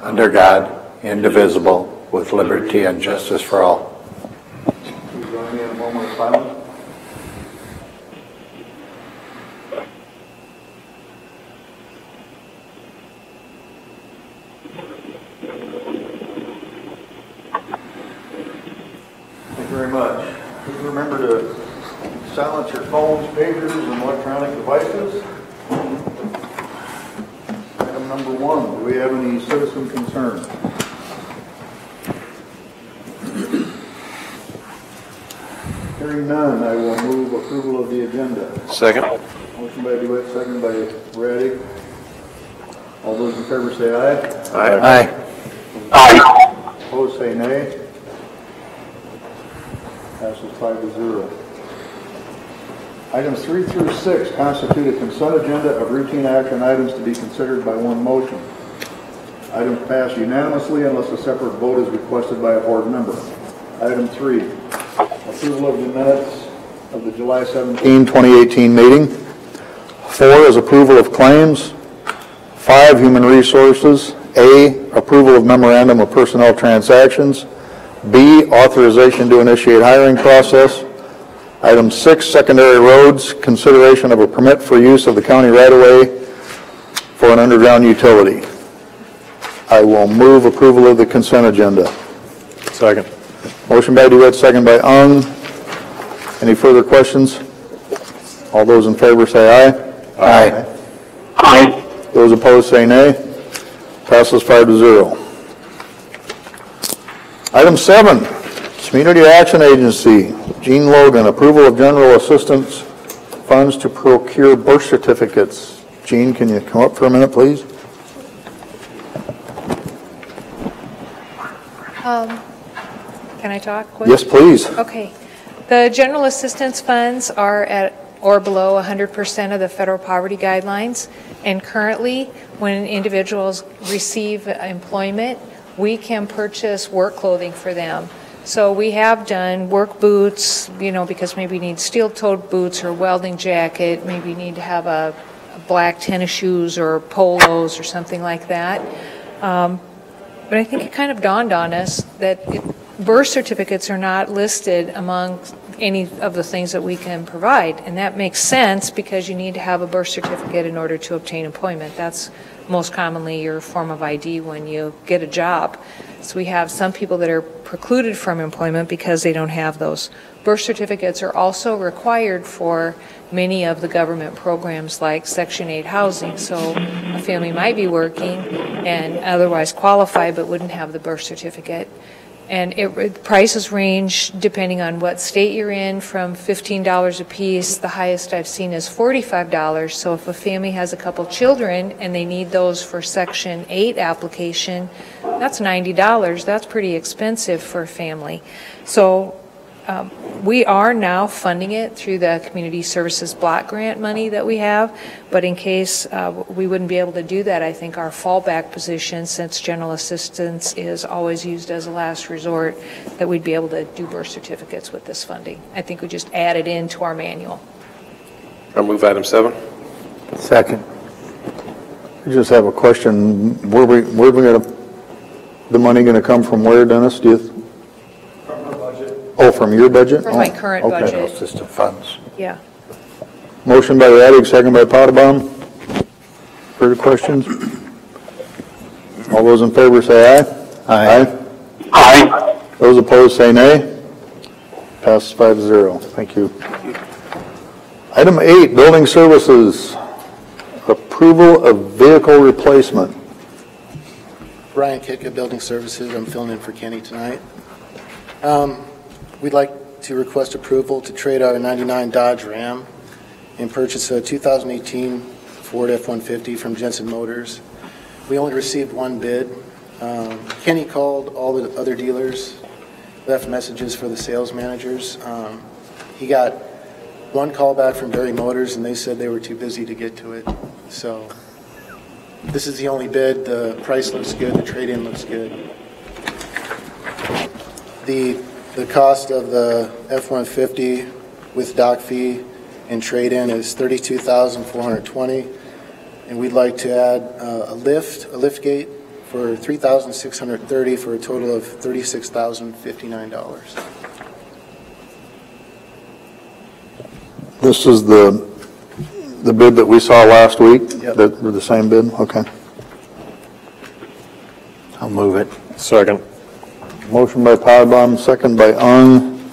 under God, indivisible, with liberty and justice for all. Please join me in a moment of silence. Thank you very much. Please remember to silence your phones, pagers, and electronic devices. Item number 1, do we have any citizen concerns? Hearing none, I will move approval of the agenda. Second. Motion by DeWitt, second by Raddick. All those in favor say aye. Aye. Aye. Opposed say nay. Passes 5-0. Items 3 through 6 constitute a consent agenda of routine action items to be considered by one motion. Items pass unanimously unless a separate vote is requested by a board member. Item 3, approval of the minutes of the July 17, 2018 meeting. 4 is approval of claims. 5, human resources. A, approval of memorandum of personnel transactions. B, authorization to initiate hiring process. Item 6, secondary roads, consideration of a permit for use of the county right-of-way for an underground utility. I will move approval of the consent agenda. Second. Motion by DeWitt, second by Ung. Any further questions? All those in favor say aye. Aye. Aye. Those opposed say nay. Passes 5-0. Item 7, Community Action Agency, Gene Logan, approval of general assistance funds to procure birth certificates. Gene, can you come up for a minute, please? Can I talk quick? Yes, please. Okay. The general assistance funds are at or below 100% of the federal poverty guidelines, and currently when individuals receive employment, we can purchase work clothing for them. So we have done work boots, because maybe you need steel-toed boots or welding jacket, maybe you need to have a black tennis shoes or polos or something like that. But I think it kind of dawned on us that birth certificates are not listed among any of the things that we can provide, and that makes sense because you need to have a birth certificate in order to obtain employment. That's most commonly your form of ID when you get a job. So we have some people that are precluded from employment because they don't have those. Birth certificates are also required for many of the government programs like Section 8 housing. So a family might be working and otherwise qualify but wouldn't have the birth certificate. And prices range depending on what state you're in, from $15 a piece. The highest I've seen is $45. So if a family has a couple children and they need those for Section 8 application, that's $90. That's pretty expensive for a family. So we are now funding it through the Community Services Block Grant money that we have, but in case we wouldn't be able to do that, I think our fallback position, since general assistance is always used as a last resort, that we'd be able to do birth certificates with this funding. I think we just add it into our manual. I'll move item 7. Second. I just have a question. Where we gonna, the money going to come from where, Dennis? Do you? Oh, from your budget? From my current okay. budget. System funds. Yeah. Motion by Raddick, second by Potabom. Further questions? All those in favor say aye. Aye. Aye. Those opposed say nay. Passes 5-0. Thank you. Item 8, Building Services. Approval of vehicle replacement. Brian Kitka, Building Services. I'm filling in for Kenny tonight. We'd like to request approval to trade our 99 Dodge Ram and purchase a 2018 Ford F-150 from Jensen Motors. We only received one bid. Kenny called all the other dealers, left messages for the sales managers. He got one call back from Berry Motors, and they said they were too busy to get to it. So this is the only bid. The price looks good. The trade-in looks good. The cost of the F-150 with dock fee and trade-in is $32,420, and we'd like to add a lift gate for $3,630 for a total of $36,059. This is the bid that we saw last week? Yep. That were the same bid? Okay. I'll move it. Second. Motion by Powerbomb, second by Ung.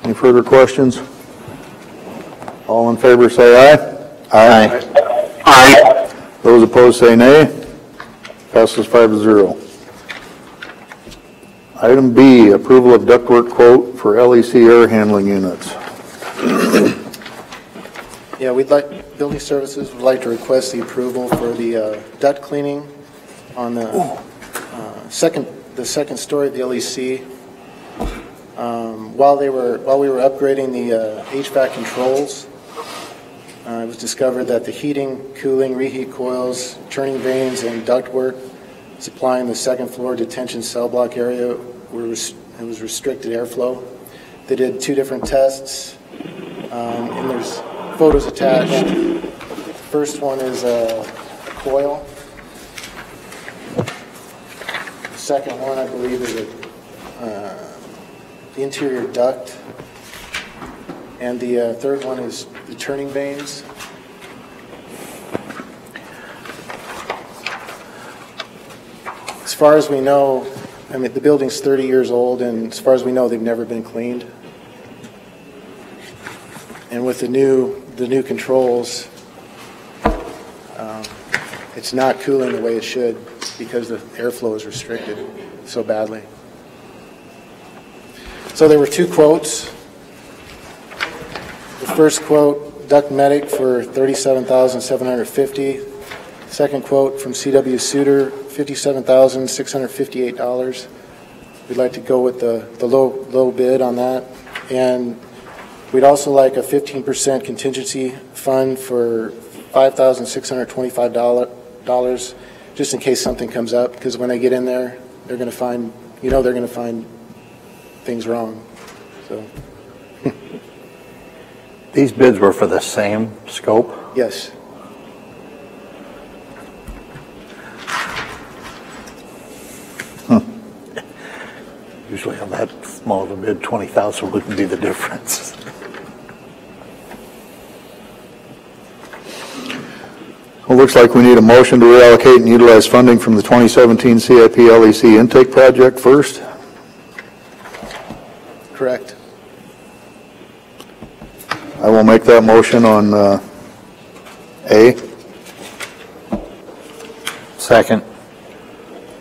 Any further questions? All in favor say aye. Aye. Aye. Those opposed say nay. Passes 5-0. Item B, approval of ductwork quote for LEC air handling units. Yeah, Building Services would like to request the approval for the duct cleaning on the second story of the LEC. While we were upgrading the HVAC controls, it was discovered that the heating, cooling, reheat coils, turning vanes, and ductwork supplying the second floor detention cell block area it was restricted airflow. They did 2 different tests, and there's photos attached. The first one is a coil. The second one, I believe, is the interior duct. And the third one is the turning vanes. As far as we know, I mean, the building's 30 years old, and as far as we know, they've never been cleaned. And with the new controls, it's not cooling the way it should because the airflow is restricted so badly. So there were 2 quotes. The first quote, Duct Medic for $37,750. Second quote from CW Suter, $57,658. We'd like to go with the low bid on that. And we'd also like a 15% contingency fund for $5,625, just in case something comes up, because when they get in there, they're going to find, they're going to find things wrong. So. These bids were for the same scope? Yes. Usually on that small of a bid, 20,000 wouldn't be the difference. Well, looks like we need a motion to reallocate and utilize funding from the 2017 CIP LEC intake project first. Correct. I will make that motion on A. Second.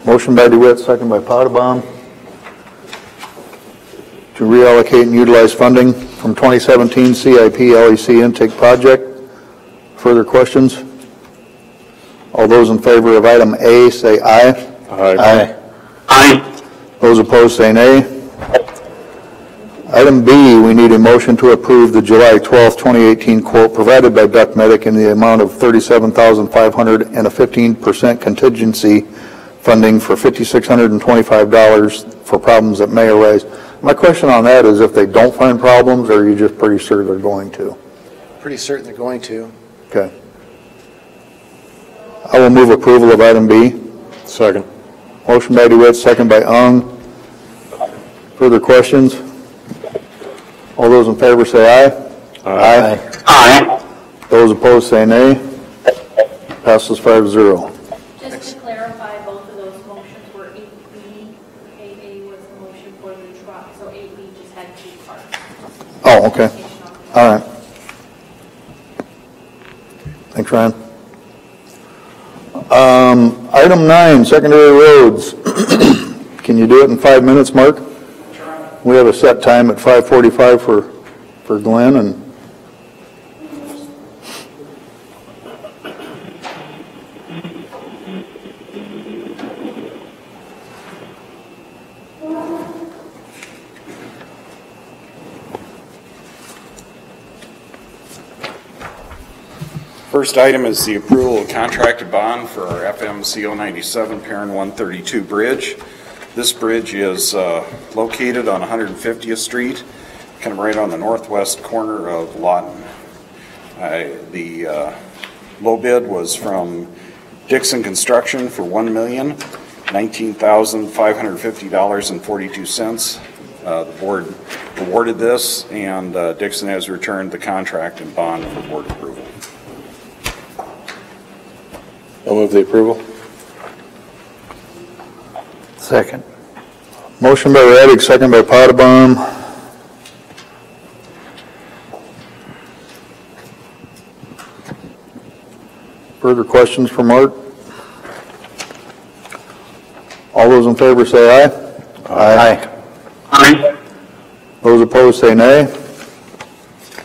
Motion by DeWitt, second by Potabom, to reallocate and utilize funding from 2017 CIP LEC intake project. Further questions? All those in favor of item A say aye. Aye. Aye. Those opposed say nay. Item B, we need a motion to approve the July 12th, 2018 quote provided by Duct Medic in the amount of $37,500 and a 15% contingency funding for $5,625 for problems that may arise. My question on that is if they don't find problems, or are you just pretty sure they're going to? Pretty certain they're going to. Okay. I will move approval of item B. Second. Motion by DeWitt, second by Ung. Further questions? All those in favor say aye. Aye. Aye. Those opposed say nay. Passes 5-0. Just to clarify, both of those motions were 8B. 8A was the motion for the truck, so 8B just had 2 parts. Oh, okay. All right. Thanks, Ryan. Item 9, secondary roads. Can you do it in 5 minutes, Mark? We have a set time at 5:45 for Glenn, and First item is the approval of contracted bond for our FMCO 97 Perrin 132 bridge. This bridge is located on 150th Street, kind of right on the northwest corner of Lawton. The low bid was from Dixon Construction for $1,019,550.42. The board awarded this, and Dixon has returned the contract and bond for board approval. I'll move the approval. Second. Motion by Radig, second by Potabom. Further questions for Mark? All those in favor say aye. Aye. Aye. Those opposed say nay.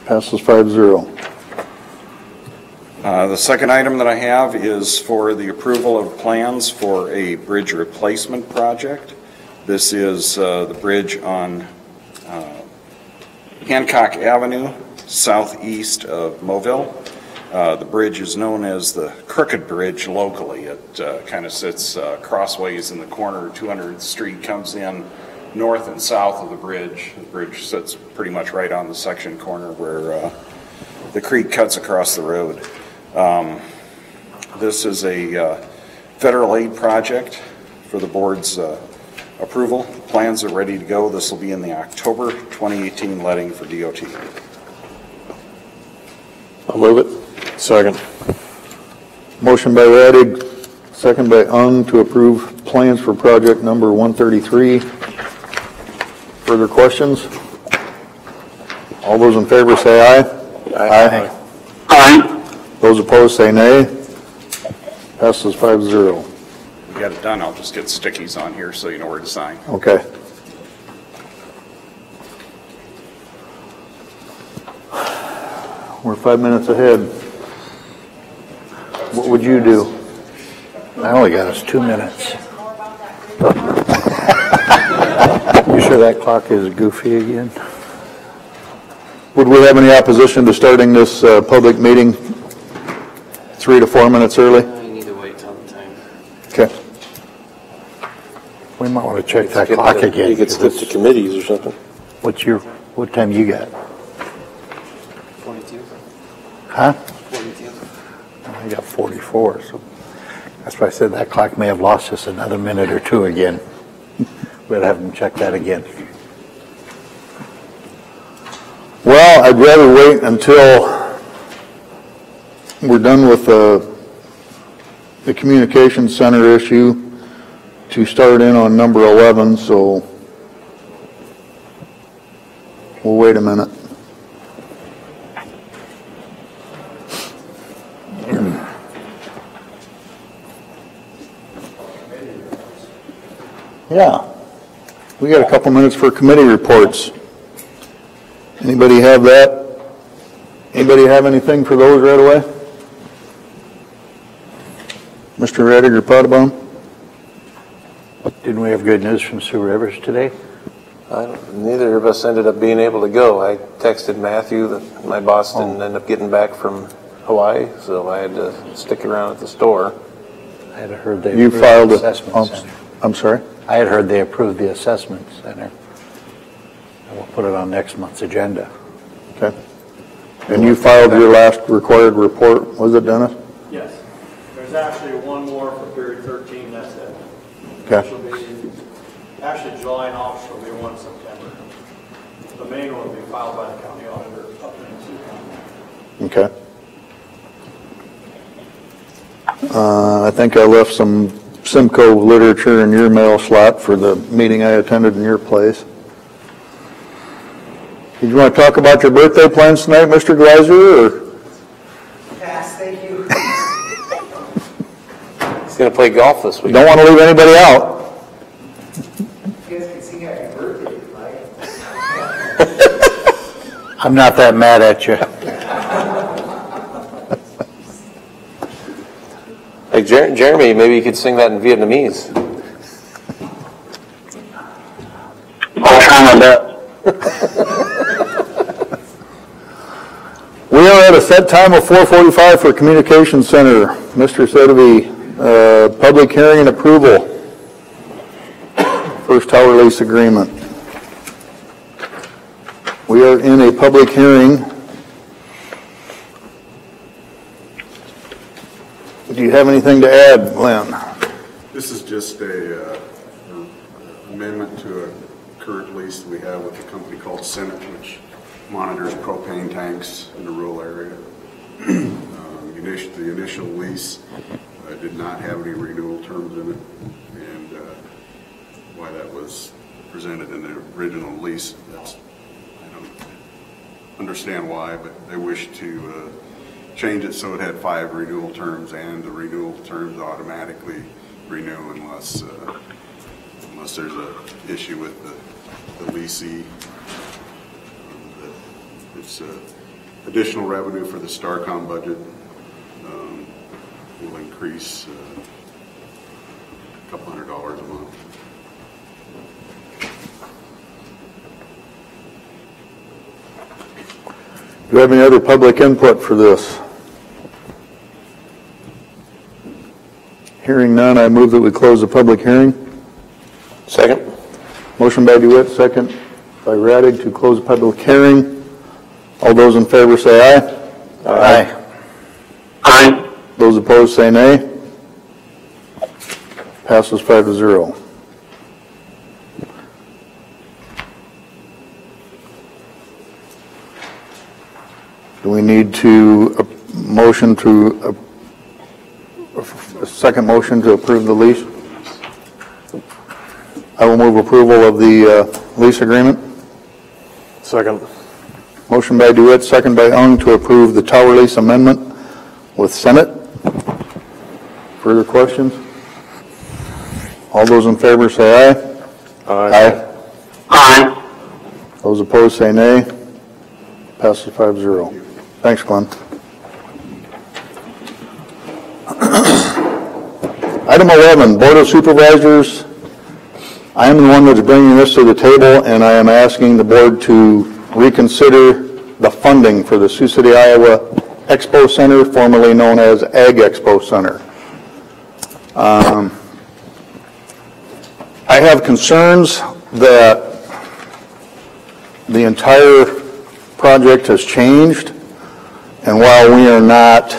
Passes 5-0. The second item that I have is for the approval of plans for a bridge replacement project. This is the bridge on Hancock Avenue, southeast of Mobile. The bridge is known as the Crooked Bridge locally. It kind of sits crossways in the corner. 200th Street comes in north and south of the bridge. The bridge sits pretty much right on the section corner where the creek cuts across the road. This is a federal aid project for the board's approval. Plans are ready to go. This will be in the October 2018 letting for DOT. I'll move it. Second. Motion by Radig, second by Ung to approve plans for project number 133. Further questions? All those in favor say aye. Aye. Aye. Those opposed say nay. Passes 5-0. We got it done. I'll just get stickies on here so you know where to sign. Okay. We're 5 minutes ahead. What would you do? I only got us 2 minutes. You sure that clock is goofy again? Would we have any opposition to starting this public meeting 3 to 4 minutes early? You need to wait till the time. Okay. We might want to check that clock again. You could skip to committees or something. What time you got? 42. Huh? 42. I got 44, so that's why I said that clock may have lost us another minute or two again. We'll have them check that again. Well, I'd rather wait until we're done with the communications center issue to start in on number 11, so we'll wait a minute. Yeah, we got a couple minutes for committee reports. Anybody have that? Anybody have anything for those right away? Mr. Radig or Potabom? Didn't we have good news from Supervisors today? Neither of us ended up being able to go. I texted Matthew that my boss didn't end up getting back from Hawaii, so I had to stick around at the store. I had heard they You approved filed the a, assessment center. I'm sorry? I had heard they approved the assessment center. And we'll put it on next month's agenda. Okay. And you filed your last required report, was it, Dennis? Yes. There's actually one more for period 13, that's it. Okay. Which will be, actually July and August will be one in September. The main one will be filed by the county auditor up in Sioux County. Okay. I think I left some Simcoe literature in your mail slot for the meeting I attended in your place. Did you want to talk about your birthday plans tonight, Mr. Gleiser, or? Pass, thank you. He's going to play golf this week. Don't want to leave anybody out. You guys can sing happy birthday, right? I'm not that mad at you. Hey, Jeremy, maybe you could sing that in Vietnamese. I'll try my best. We are at a set time of 4:45 for Communications Center. Mr. Sotheby, public hearing and approval. First tower lease agreement. We are in a public hearing. Do Do you have anything to add, Glenn? This is just a amendment to a current lease that we have with a company called Senate, which monitors propane tanks in the rural area. The initial lease did not have any renewal terms in it, and why that was presented in the original lease, I don't understand why, but they wish to change it so it had 5 renewal terms, and the renewal terms automatically renew unless there's an issue with the leasee. It's additional revenue for the STARCOM budget. Will increase a couple $100 a month. Do you have any other public input for this? Hearing none, I move that we close the public hearing. Second. Motion by DeWitt, second by Radig to close the public hearing. All those in favor say aye. Aye. Aye. Those opposed say nay. Passes 5-0. Do we need to motion to a second motion to approve the lease? I will move approval of the lease agreement. Second. Motion by DeWitt, second by Ung to approve the tower lease amendment with Senate. Further questions? All those in favor say aye. Aye. Aye. Those opposed say nay. Passes 5-0. Thanks, Glenn. Item 11, Board of Supervisors. I am the one that's bringing this to the table, and I am asking the board to reconsider the funding for the Sioux City, Iowa Expo Center, formerly known as Ag Expo Center. I have concerns that the entire project has changed, and while we are not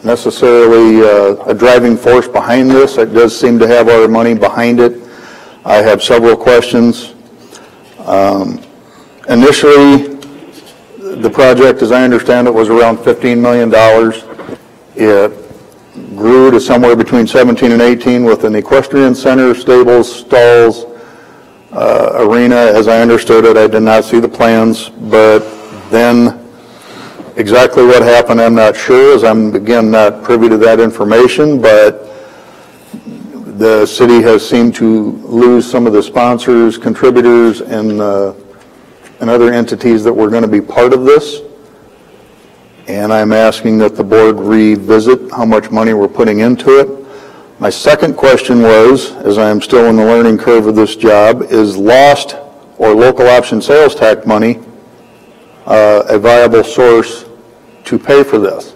necessarily a driving force behind this, it does seem to have our money behind it. I have several questions. Initially, the project, as I understand it, was around $15 million. It grew to somewhere between 17 and 18 with an equestrian center, stables, stalls, arena. As I understood it, I did not see the plans, but then exactly what happened, I'm not sure, as I'm, again, not privy to that information, but the city has seemed to lose some of the sponsors, contributors, and other entities that were going to be part of this. And I'm asking that the board revisit how much money we're putting into it. My second question was, as I am still in the learning curve of this job, is lost or local option sales tax money a viable source to pay for this?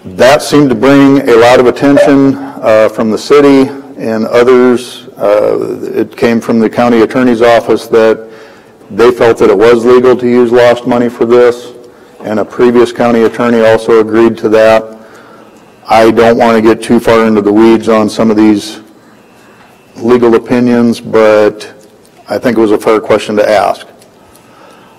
That seemed to bring a lot of attention from the city and others. It came from the county attorney's office that they felt that it was legal to use lost money for this, and a previous county attorney also agreed to that. I don't want to get too far into the weeds on some of these legal opinions, but I think it was a fair question to ask.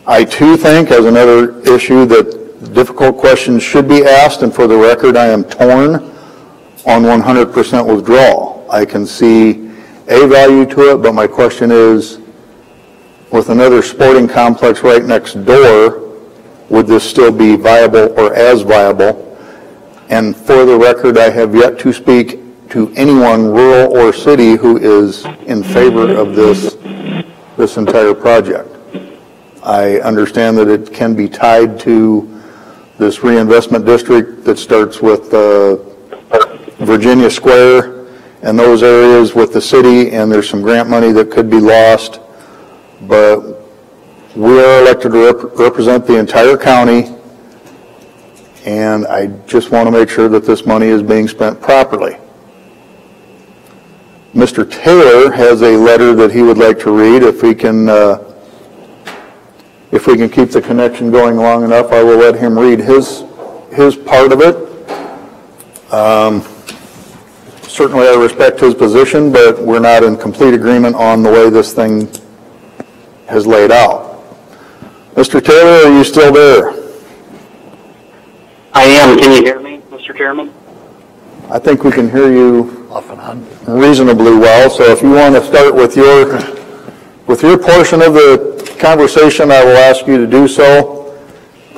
I too think, as another issue, that difficult questions should be asked, and for the record, I am torn on 100% withdrawal. I can see a value to it, but my question is, with another sporting complex right next door, would this still be viable or as viable? And for the record, I have yet to speak to anyone, rural or city, who is in favor of this entire project. I understand that it can be tied to this reinvestment district that starts with Virginia Square and those areas with the city, and there's some grant money that could be lost. But we are elected to represent the entire county, and I just want to make sure that this money is being spent properly. Mr. Taylor has a letter that he would like to read. If we can if we can keep the connection going long enough, I will let him read his part of it. Certainly I respect his position, but we're not in complete agreement on the way this thing has laid out. Mr. Taylor, are you still there? I am. Can you hear me, Mr. Chairman? I think we can hear you Off and on. reasonably well, so if you want to start with your portion of the conversation, I will ask you to do so,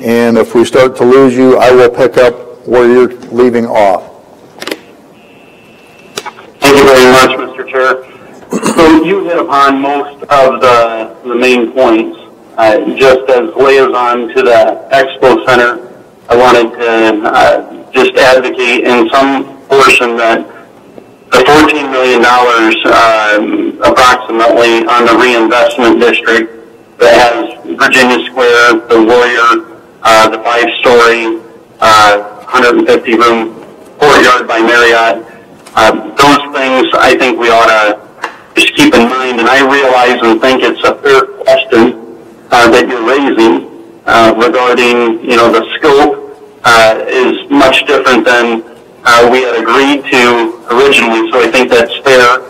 and if we start to lose you, I will pick up where you're leaving off. Thank you very much, Mr. Chair. So you hit upon most of the main points. Just as liaison to the Expo Center, I wanted to just advocate in some portion that the $14 million approximately on the reinvestment district that has Virginia Square, the Warrior, the 5-story, 150-room courtyard by Marriott. Those things I think we ought to just keep in mind, and I realize and think it's a fair question that you're raising regarding, the scope is much different than we had agreed to originally, so I think that's fair.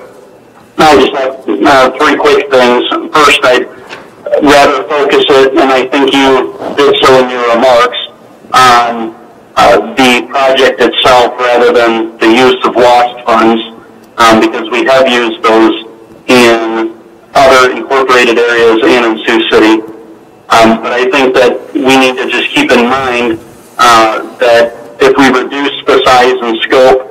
I just have 3 quick things. First, I'd rather focus it, and I think you did so in your remarks, on the project itself rather than the use of lost funds, because we have used those in other incorporated areas and in Sioux City. But I think that we need to just keep in mind that if we reduce the size and scope,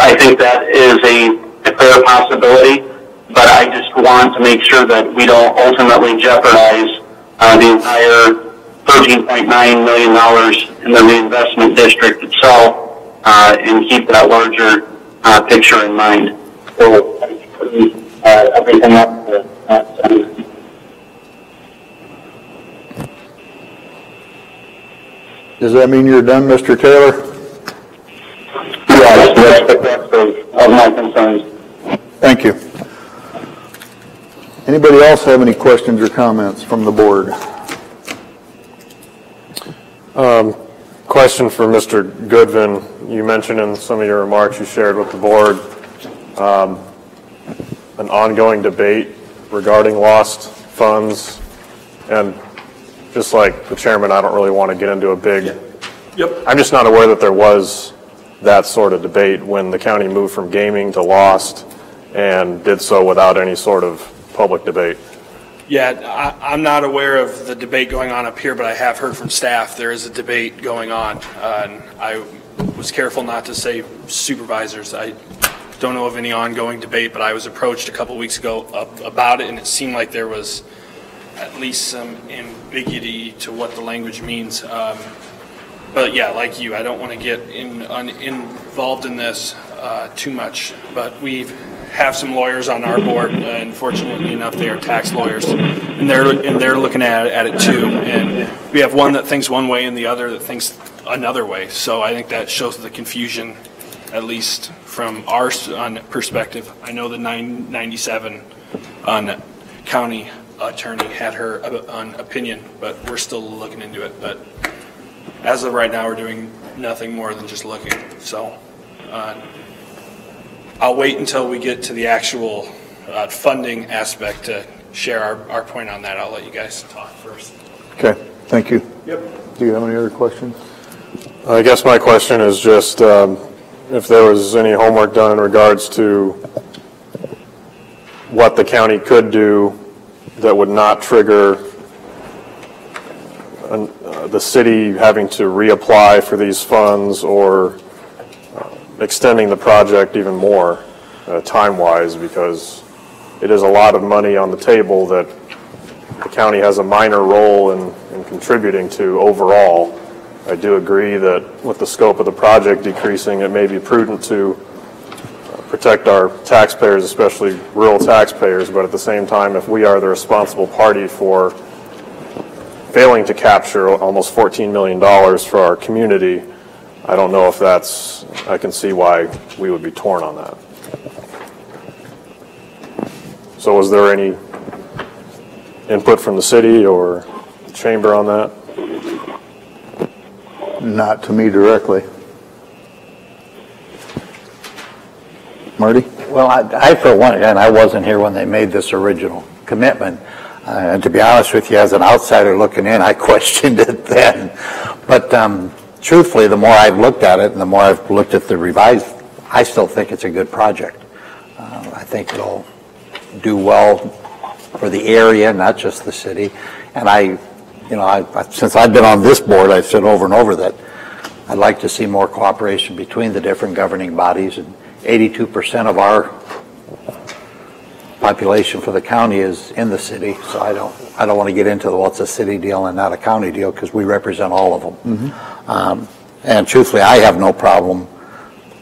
I think that is a fair possibility, but I just want to make sure that we don't ultimately jeopardize the entire $13.9 million in the reinvestment district itself, and keep that larger picture in mind. So everything up to Does that mean you're done, Mr. Taylor? Yes, that's the crux of my concerns. Thank you. Anybody else have any questions or comments from the board? Question for Mr. Goodvin. You mentioned in some of your remarks you shared with the board an ongoing debate regarding lost funds, and just like the chairman, I don't really want to get into a big... Yep. I'm just not aware that there was that sort of debate when the county moved from gaming to lost and did so without any sort of public debate. Yeah, I'm not aware of the debate going on up here, but I have heard from staff there is a debate going on. And I was careful not to say supervisors. I don't know of any ongoing debate, but I was approached a couple weeks ago about it, and it seemed like there was at least some ambiguity to what the language means. But yeah, like you, I don't want to get involved in this too much, but we have some lawyers on our board, and fortunately enough, they are tax lawyers, and they're looking at it too. And we have one that thinks one way and the other that thinks another way. So I think that shows the confusion, at least from our perspective. I know the 997 on county attorney had her opinion, but we're still looking into it. But as of right now, we're doing nothing more than just looking. So I'll wait until we get to the actual funding aspect to share our point on that. I'll let you guys talk first. Okay, thank you. Yep. Do you have any other questions? I guess my question is just if there was any homework done in regards to what the county could do that would not trigger the city having to reapply for these funds or extending the project even more time-wise, because it is a lot of money on the table that the county has a minor role in contributing to overall. I do agree that with the scope of the project decreasing, it may be prudent to protect our taxpayers, especially rural taxpayers, but at the same time, if we are the responsible party for failing to capture almost $14 million for our community, I don't know if I can see why we would be torn on that. So was there any input from the city or chamber on that? Not to me directly. Marty? Well, I for one, and I wasn't here when they made this original commitment, and to be honest with you, as an outsider looking in, I questioned it then. But truthfully, the more I've looked at it and the more I've looked at the revised, I still think it's a good project. I think it'll do well for the area, not just the city. And since I've been on this board, I've said over and over that I'd like to see more cooperation between the different governing bodies. And 82% of our population for the county is in the city, so I don't want to get into what's a city deal and not a county deal, because we represent all of them. And truthfully, I have no problem.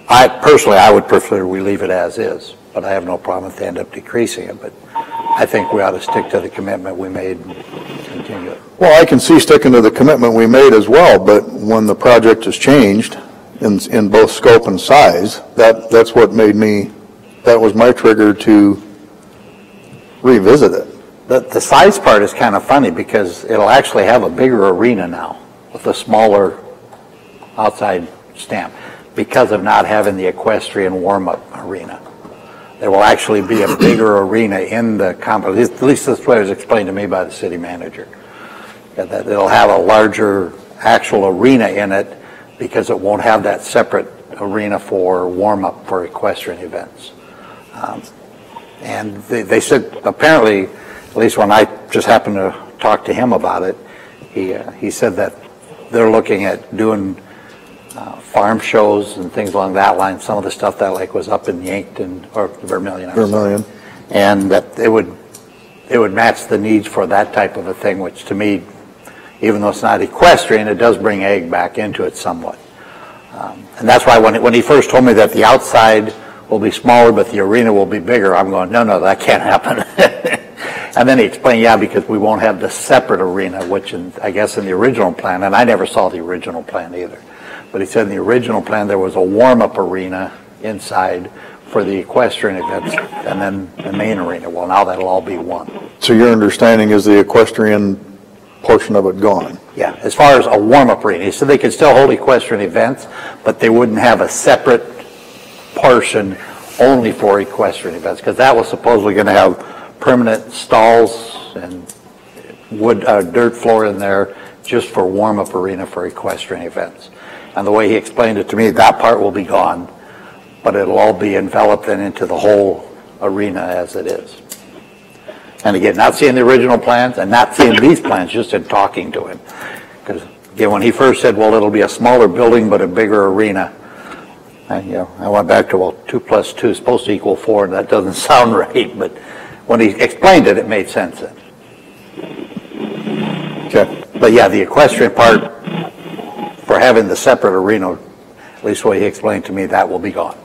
I would prefer we leave it as is, but I have no problem if they end up decreasing it. But I think we ought to stick to the commitment we made and continue it. Well, I can see sticking to the commitment we made as well, but when the project has changed in both scope and size, that's what that was my trigger to revisit it. The size part is kind of funny because it'll actually have a bigger arena now with a smaller outside stamp because of not having the equestrian warm-up arena. There will actually be a bigger arena in the complex. At least that's what was explained to me by the city manager. That it'll have a larger actual arena in it because it won't have that separate arena for warm-up for equestrian events. And they said, apparently, at least when I just happened to talk to him about it, he said that they're looking at doing farm shows and things along that line, some of the stuff that was up in Yankton, or Vermilion. And that it would match the needs for that type of a thing, which to me, even though it's not equestrian, it does bring ag back into it somewhat. And that's why when he first told me that the outside will be smaller, but the arena will be bigger, I'm going, no, that can't happen. And then he explained, yeah, because we won't have the separate arena, which I guess in the original plan, and I never saw the original plan either, but he said in the original plan there was a warm-up arena inside for the equestrian events, and then the main arena. Well, now that'll all be one. So your understanding is the equestrian portion of it gone? Yeah, as far as a warm-up arena. He said they could still hold equestrian events, but they wouldn't have a separate portion only for equestrian events, because that was supposedly going to have permanent stalls and dirt floor in there just for warm-up arena for equestrian events. And the way he explained it to me, that part will be gone, but it'll all be enveloped then into the whole arena as it is. And again, not seeing the original plans and not seeing these plans, just in talking to him. Because again, when he first said, well, it'll be a smaller building but a bigger arena, and, I went back to, well, 2 + 2 is supposed to equal 4, and that doesn't sound right, but when he explained it, it made sense then. Okay. But yeah, the equestrian part, for having the separate arena, at least the way he explained to me, that will be gone.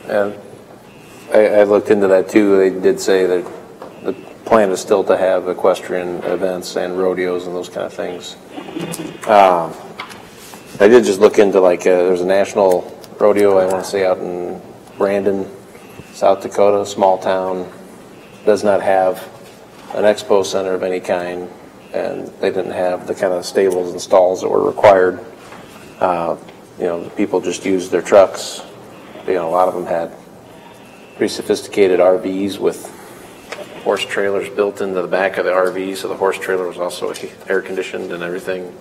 And I looked into that too. They did say that the plan is still to have equestrian events and rodeos and those kind of things. I did just look into there's a national rodeo, I want to say, out in Brandon, South Dakota, small town, does not have an expo center of any kind, and they didn't have the kind of stables and stalls that were required. The people just used their trucks. A lot of them had pretty sophisticated RVs with horse trailers built into the back of the RV, so the horse trailer was also air conditioned and everything.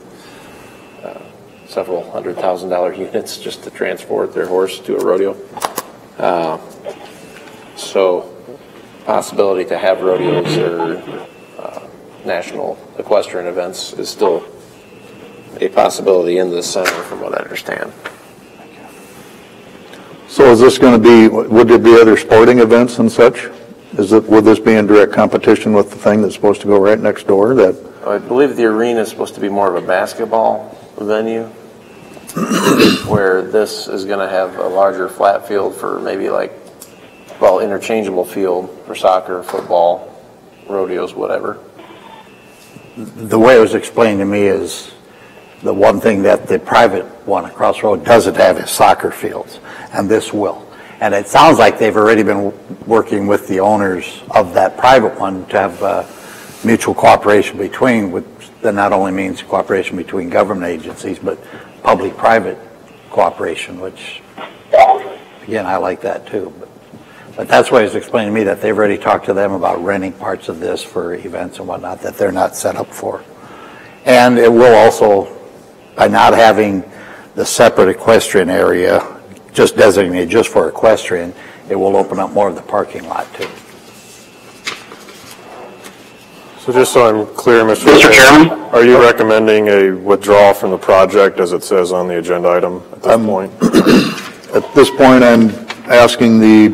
Several $100,000 units just to transport their horse to a rodeo. So possibility to have rodeos or national equestrian events is still a possibility in this center from what I understand. So is this going to be, would there be other sporting events and such? Would this be in direct competition with the thing that's supposed to go right next door? I believe the arena is supposed to be more of a basketball venue, where this is going to have a larger flat field for maybe interchangeable field for soccer, football, rodeos, whatever. The way it was explained to me is the one thing that the private one across the road doesn't have is soccer fields, and this will. And it sounds like they've already been working with the owners of that private one to have mutual cooperation between, which that not only means cooperation between government agencies, but public-private cooperation, which, again, I like that too. But that's why he was explaining to me that they've already talked to them about renting parts of this for events and whatnot that they're not set up for. And it will also, by not having the separate equestrian area just designated just for equestrian, it will open up more of the parking lot too. So just so I'm clear, Mr. Chairman, are you recommending a withdrawal from the project as it says on the agenda item at this point? At this point, I'm asking the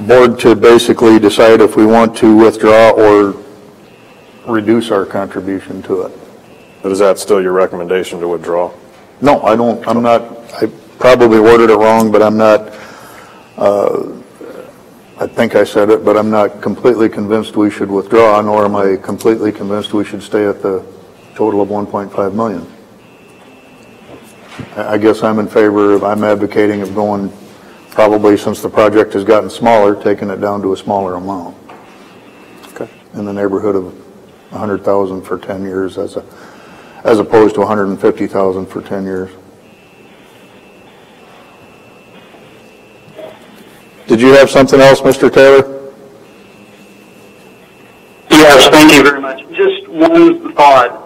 board to basically decide if we want to withdraw or reduce our contribution to it. But is that still your recommendation to withdraw? No, I don't. I'm not. I probably worded it wrong, but I'm not. I think I said it, but I'm not completely convinced we should withdraw, nor am I completely convinced we should stay at the total of 1.5 million. I guess I'm in favor of. I'm advocating of going, probably since the project has gotten smaller, taking it down to a smaller amount. Okay. In the neighborhood of 100,000 for 10 years, as opposed to 150,000 for 10 years. Did you have something else, Mr. Taylor? Yes, thank you very much. Just one thought.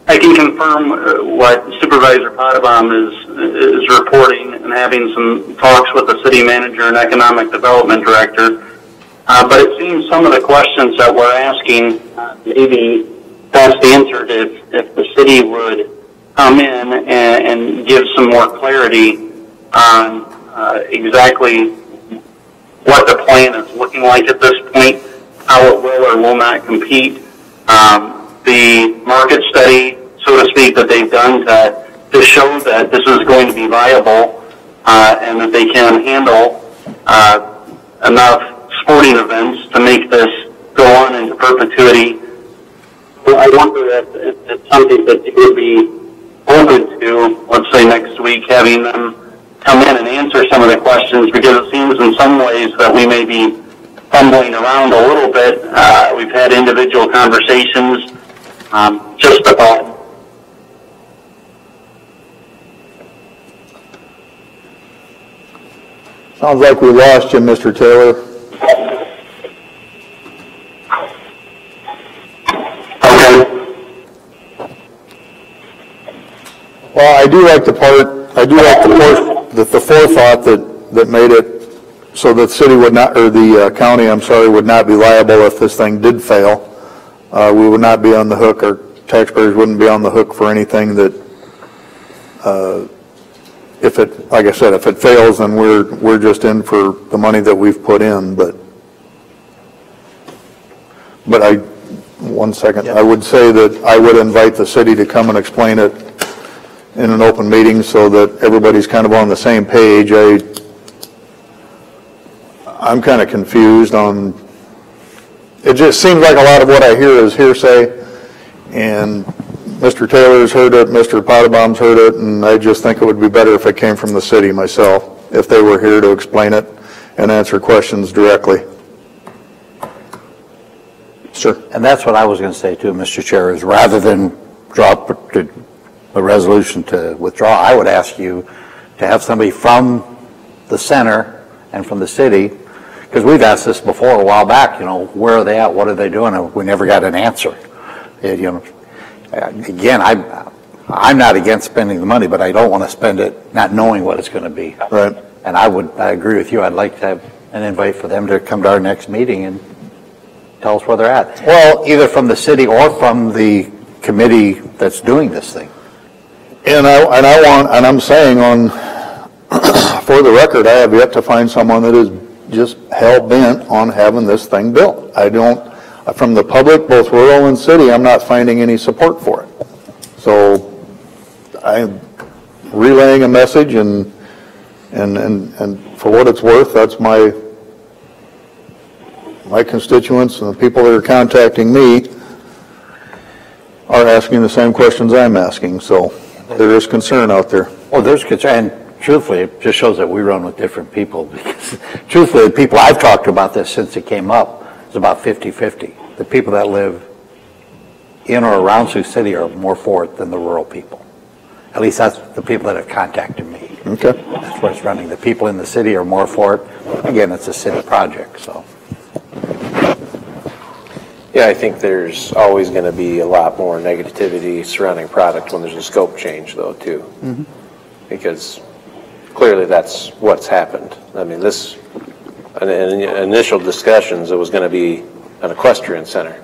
I can confirm what Supervisor Potabom is reporting and having some talks with the city manager and economic development director. But it seems some of the questions that we're asking maybe best answered if the city would come in and give some more clarity on exactly what the plan is looking like at this point, how it will or will not compete. The market study, so to speak, that they've done to show that this is going to be viable and that they can handle enough sporting events to make this go on into perpetuity. So I wonder if it's something that you would be open to, let's say next week, having them come in and answer some of the questions, because it seems in some ways that we may be fumbling around a little bit. We've had individual conversations, just a thought. Sounds like we lost you, Mr. Taylor. Well, I do like the forethought that made it so that the city would not, or the county, I'm sorry, would not be liable if this thing did fail. We would not be on the hook, or taxpayers wouldn't be on the hook for anything that, if it, like I said, if it fails, then we're just in for the money that we've put in. But one second, I would say that I would invite the city to come and explain it in an open meeting so that everybody's kind of on the same page. I'm kind of confused on, it just seems like a lot of what I hear is hearsay, and Mr. Taylor's heard it, Mr. Potabom's heard it, and I just think it would be better if it came from the city myself, if they were here to explain it and answer questions directly. Sure. And that's what I was going to say too, Mr. Chair, is rather than drop a resolution to withdraw, I would ask you to have somebody from the center and from the city, because we've asked this before a while back, where are they at, what are they doing, and we never got an answer. Again, I'm not against spending the money, but I don't want to spend it not knowing what it's going to be. Right. And I agree with you. I'd like to have an invite for them to come to our next meeting and tell us where they're at. Well, either from the city or from the committee that's doing this thing. And I'm saying for the record, I have yet to find someone that is just hell-bent on having this thing built. From the public, both rural and city, I'm not finding any support for it. So I'm relaying a message, and for what it's worth, that's my constituents and the people that are contacting me are asking the same questions I'm asking. So there is concern out there. Oh, there's concern. truthfully, it just shows that we run with different people, because truthfully, the people I've talked to about this since it came up is about 50-50. The people that live in or around Sioux City are more for it than the rural people. At least that's the people that have contacted me. Okay. That's where it's running. The people in the city are more for it. Again, it's a city project, so. Yeah, I think there's always going to be a lot more negativity surrounding product when there's a scope change, though, too. Mm-hmm. Because clearly that's what's happened. I mean, this, in initial discussions, it was going to be an equestrian center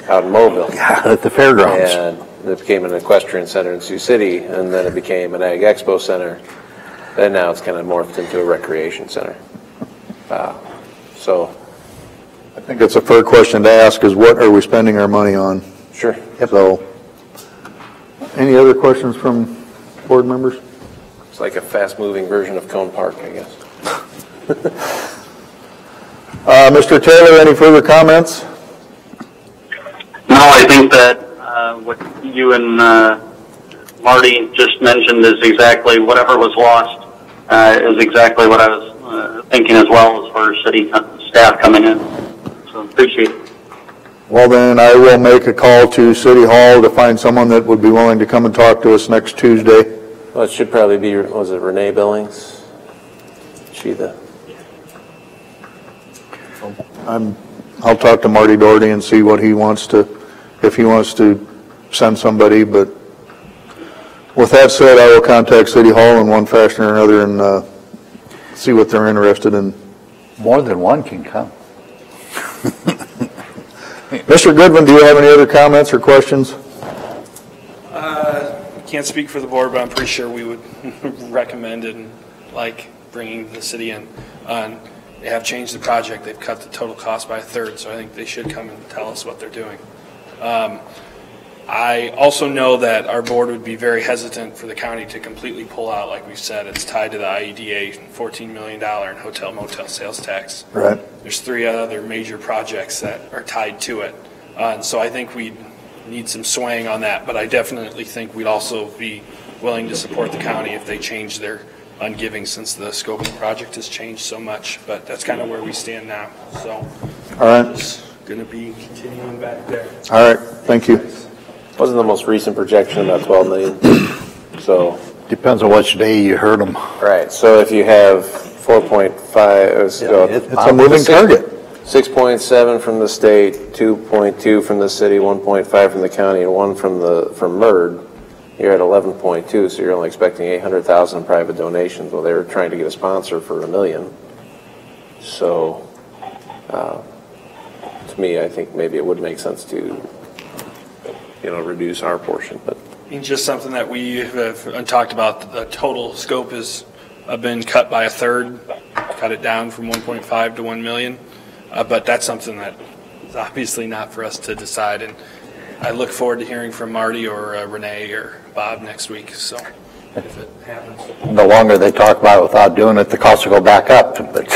out in Mobile. Yeah, at the fairgrounds. And it became an equestrian center in Sioux City, and then it became an Ag Expo center. And now it's kind of morphed into a recreation center. So I think it's a fair question to ask, is what are we spending our money on? Sure. Yep. So, any other questions from board members? It's like a fast-moving version of Cone Park, I guess. Mr. Taylor, any further comments? No, I think that what you and Marty just mentioned is exactly whatever was lost is exactly what I was thinking as well as far as city staff coming in. So appreciate it. Well, then I will make a call to City Hall to find someone that would be willing to come and talk to us next Tuesday. Well, it should probably be, was it Renee Billings? She the... I'll talk to Marty Doherty and see what he wants to, if he wants to send somebody, but with that said, I will contact City Hall in one fashion or another and see what they're interested in. More than one can come. Mr. Goodwin, do you have any other comments or questions? Can't speak for the board, but I'm pretty sure we would recommend and like bringing the city in. They have changed the project. They've cut the total cost by a third, so I think they should come and tell us what they're doing. I also know that our board would be very hesitant for the county to completely pull out. Like we've said, it's tied to the IEDA, $14 million in hotel motel sales tax. Right. There's 3 other major projects that are tied to it. And so I think we need some swaying on that, but I definitely think we'd also be willing to support the county if they change their ungiving, since the scope of the project has changed so much. But that's kind of where we stand now. So all right, it's going to be continuing back there. All right, thank you. Wasn't the most recent projection about 12 million? So depends on which day you heard them. Right. So if you have 4.5, It's a moving target. 6.7 from the state, 2.2 from the city, 1.5 from the county, and 1 from MERD. You're at 11.2, so you're only expecting 800,000 private donations. Well, they were trying to get a sponsor for $1 million. So, to me, I think maybe it would make sense to, reduce our portion. But I mean, just something that we have talked about. The total scope has been cut by a third, cut it down from 1.5 to 1 million. But that's something that is obviously not for us to decide. And I look forward to hearing from Marty or Renee or Bob next week. So if it happens. The longer they talk about it without doing it, the cost will go back up. But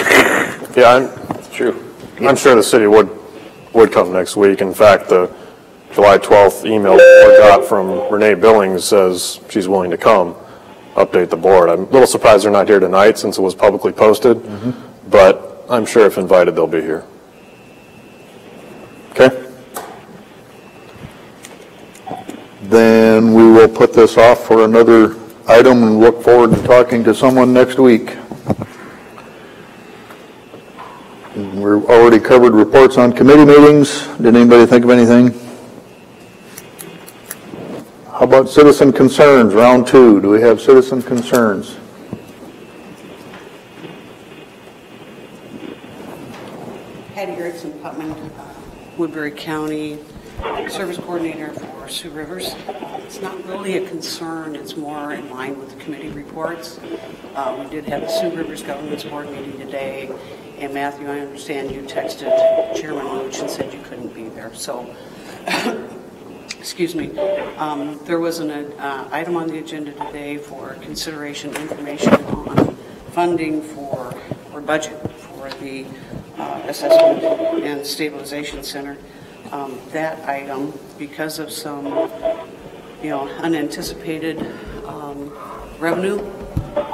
Yeah, it's true. I'm sure the city would come next week. In fact, the July 12th email we got from Renee Billings says she's willing to come update the board. I'm a little surprised they're not here tonight since it was publicly posted, but I'm sure if invited, they'll be here. Okay. Then we will put this off for another item and look forward to talking to someone next week. We've already covered reports on committee meetings. Did anybody think of anything? How about citizen concerns, round 2? Do we have citizen concerns? Patty Erickson, Putman, Woodbury County Service Coordinator for Sioux Rivers. It's not really a concern, it's more in line with the committee reports. We did have the Sioux Rivers Governance Board meeting today, and Matthew, I understand you texted Chairman Luch and said you couldn't be there. So, excuse me, there was an item on the agenda today for consideration information on funding for, or budget for the Assessment and Stabilization Center. That item, because of some, unanticipated revenue,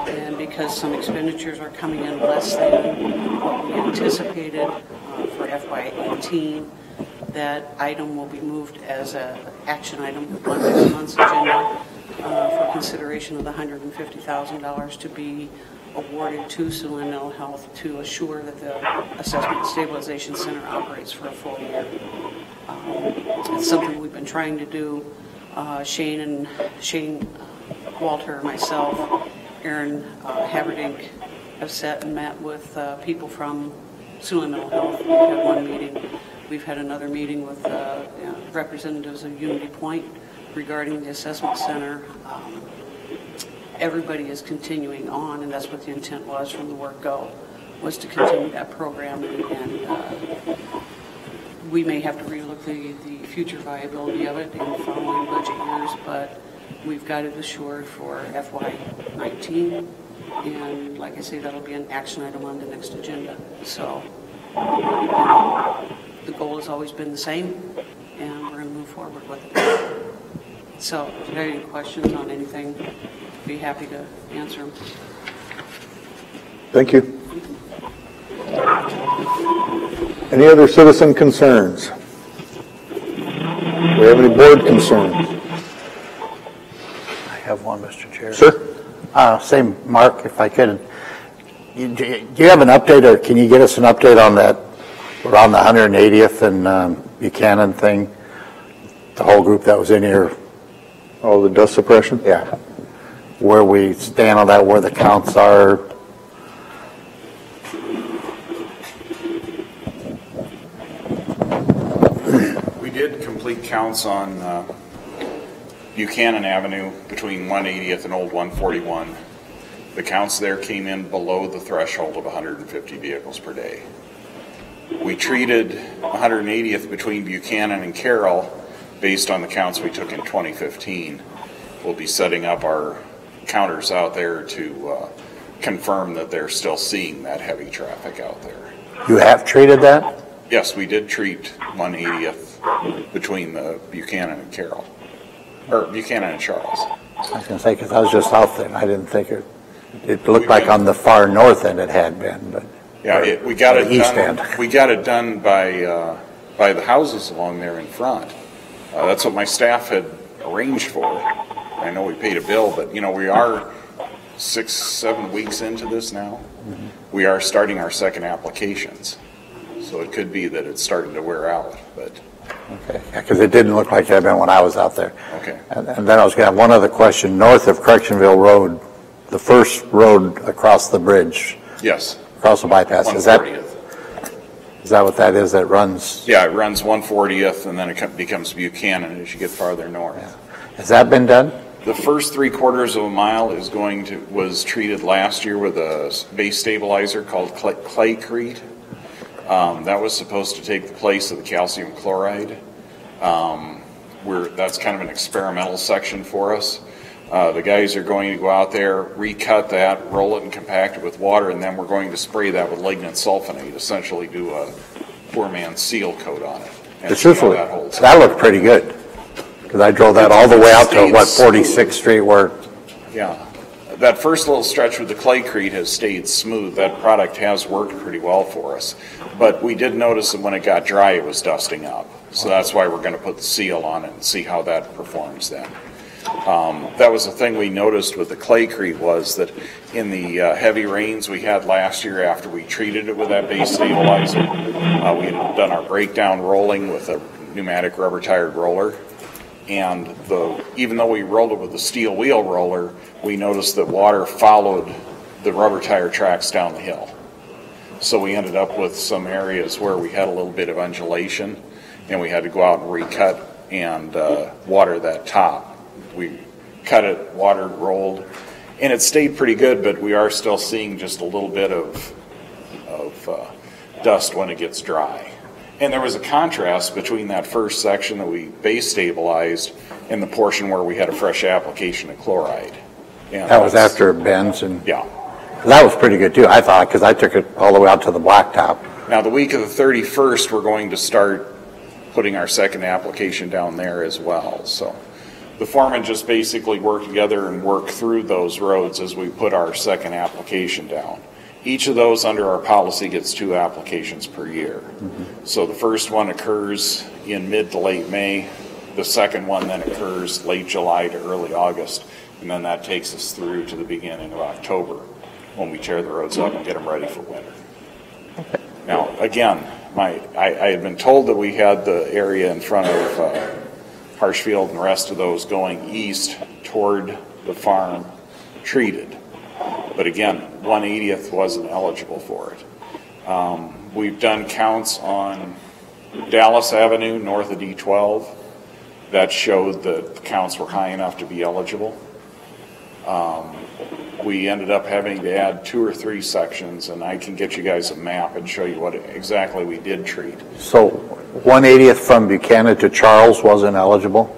And because some expenditures are coming in less than what we anticipated for FY18, that item will be moved as an action item on next month's agenda for consideration of the $150,000 to be awarded to Siouxland Mental Health to assure that the Assessment and Stabilization Center operates for a full year. It's something we've been trying to do. Shane, Walter, myself, Aaron Haverdink have sat and met with people from Siouxland Mental Health. We've had one meeting. We've had another meeting with representatives of Unity Point regarding the assessment center. Everybody is continuing on, and that's what the intent was from the word go, was to continue that program, and we may have to relook the future viability of it in the following budget years, but we've got it assured for FY19, and like I say, that'll be an action item on the next agenda. So the goal has always been the same, and we're going to move forward with it. So if you have any questions on anything, I'd be happy to answer them. Thank you. Any other citizen concerns? Do we have any board concerns? I have one, Mr. Chair. Sir? Same, Mark, if I could. Do you have an update, or can you get us an update on that around the 180th and Buchanan thing? The whole group that was in here. Oh, the dust suppression? Yeah. Where we stand on that, where the counts are. We did complete counts on Buchanan Avenue between 180th and Old 141. The counts there came in below the threshold of 150 vehicles per day. We treated 180th between Buchanan and Carroll based on the counts we took in 2015. We'll be setting up our counters out there to confirm that they're still seeing that heavy traffic out there. You have treated that? Yes, we did treat 180th between the Buchanan and Carroll, or Buchanan and Charles. I was going to say, because I was just out there, I didn't think it looked like on the far north end it had been, but yeah, we got it east done. end. We got it done by the houses along there in front. That's what my staff had arranged for. I know we paid a bill, but you know, we are 6-7 weeks into this now. Mm-hmm. We are starting our second applications, so it could be that it's starting to wear out. But okay, because it didn't look like it had been when I was out there. Okay. And then I was going to have one other question. North of Correctionville Road, the first road across the bridge. Yes. Across the bypass. 140th. Is that what that is that runs? Yeah, it runs 140th, and then it becomes Buchanan as you get farther north. Yeah. Has that been done? The first 3/4 of a mile was treated last year with a base stabilizer called claycrete. That was supposed to take the place of the calcium chloride. That's kind of an experimental section for us. The guys are going to go out there, recut that, roll it and compact it with water, and then we're going to spray that with lignant sulfonate, essentially do a poor man's seal coat on it. Truthfully, that looked pretty good. Because I drove that all the way out to, 46th Street where... Yeah. That first little stretch with the claycrete has stayed smooth. That product has worked pretty well for us. But we did notice that when it got dry, it was dusting up. So that's why we're going to put the seal on it and see how that performs then. That was the thing we noticed with the claycrete, was that in the heavy rains we had last year after we treated it with that base stabilizer, we had done our breakdown rolling with a pneumatic rubber tired roller. And even though we rolled it with the steel wheel roller, we noticed that water followed the rubber tire tracks down the hill. So we ended up with some areas where we had a little bit of undulation, and we had to go out and recut and water that top. We cut it, watered, rolled, and it stayed pretty good, but we are still seeing just a little bit of dust when it gets dry. And there was a contrast between that first section that we base stabilized and the portion where we had a fresh application of chloride. And that was after it bends and... Yeah. That was pretty good too, I thought, because I took it all the way out to the blacktop. Now the week of the 31st, we're going to start putting our second application down there as well. So The foremen just basically work together and work through those roads as we put our second application down. Each of those under our policy gets 2 applications per year. So the first one occurs in mid to late May. The second one then occurs late July to early August. And then that takes us through to the beginning of October when we tear the roads up and get them ready for winter. Now, again, I had been told that we had the area in front of Harshfield and the rest of those going east toward the farm treated. But again, 1/80th wasn't eligible for it. We've done counts on Dallas Avenue north of D12 that showed that the counts were high enough to be eligible. We ended up having to add 2 or 3 sections, and I can get you guys a map and show you what exactly we did treat. So 1/80th from Buchanan to Charles wasn't eligible?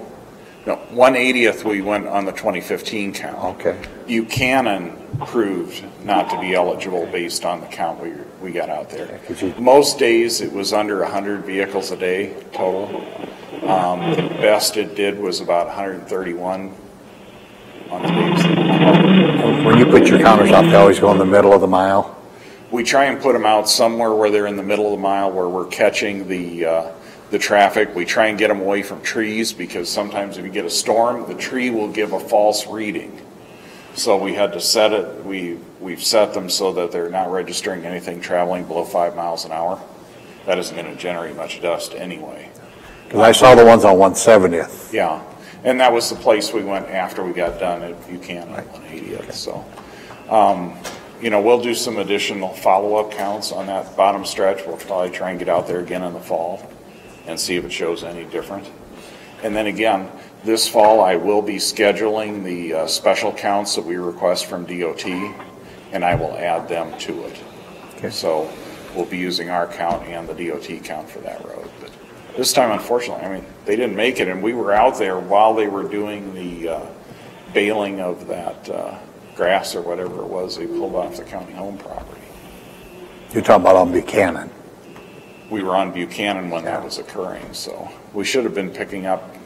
No, 1/80th we went on the 2015 count. Okay. Buchanan proved not to be eligible based on the count we got out there. Most days it was under 100 vehicles a day total. The best it did was about 131 on the days. When you put your counters out, they always go in the middle of the mile? We try and put them out somewhere where they're in the middle of the mile where we're catching the traffic. We try and get them away from trees because sometimes if you get a storm, the tree will give a false reading. So we had to set it, we've set them so that they're not registering anything traveling below 5 miles an hour. That isn't going to generate much dust anyway. Because I saw the ones on 170th. Yeah, and that was the place we went after we got done at Buchanan on 180th. So, you know, we'll do some additional follow-up counts on that bottom stretch. We'll probably try and get out there again in the fall and see if it shows any different. And then again, this fall I will be scheduling the special counts that we request from DOT, and I will add them to it. Okay. So we'll be using our count and the DOT count for that road. But this time, unfortunately, I mean, they didn't make it, and we were out there while they were doing the baling of that grass or whatever it was they pulled off the county home property. You're talking about on Buchanan? We were on Buchanan when that was occurring, so we should have been picking up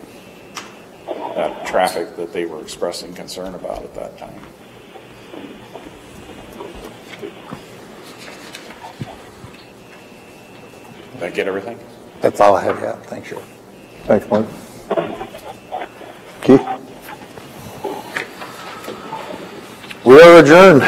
that traffic that they were expressing concern about at that time. Did I get everything? That's all I have, yeah. Thanks, sure. Thanks, Mark. Keith? We are adjourned.